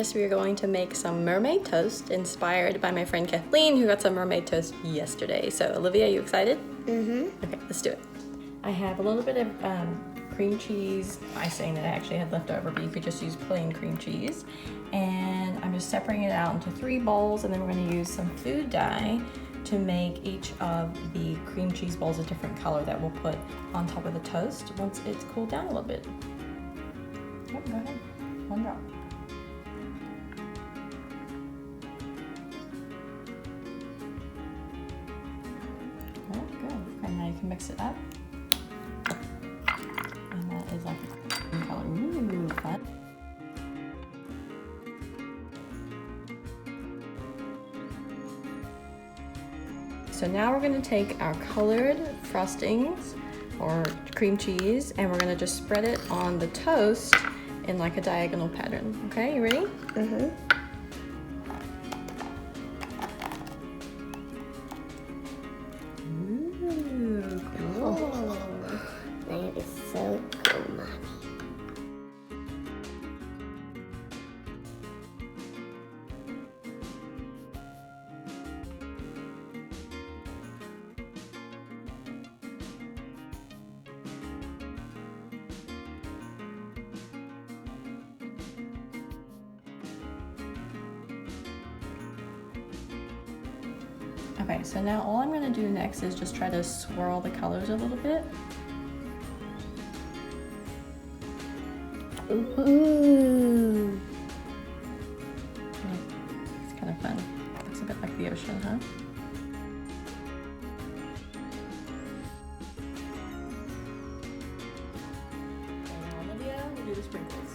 this, we are going to make some mermaid toast inspired by my friend Kathleen, who got some mermaid toast yesterday. So Olivia, are you excited? Mm-hmm. Okay, let's do it. I have a little bit of cream cheese, icing that I actually had left over, but you could just use plain cream cheese. And I'm just separating it out into 3 bowls, and then we're going to use some food dye to make each of the cream cheese bowls a different color that we'll put on top of the toast once it's cooled down a little bit. Oh, go ahead. 1 drop. Good. And now you can mix it up. And that is like a green color. Ooh, fun. So now we're going to take our colored frostings or cream cheese and we're going to just spread it on the toast in like a diagonal pattern. Okay, you ready? Mm-hmm. Ooh, cool. That is so cool, Mommy. Okay, so now all I'm going to do next is just try to swirl the colors a little bit. Ooh. It's kind of fun. Looks a bit like the ocean, huh? Okay, now Olivia will do the sprinkles.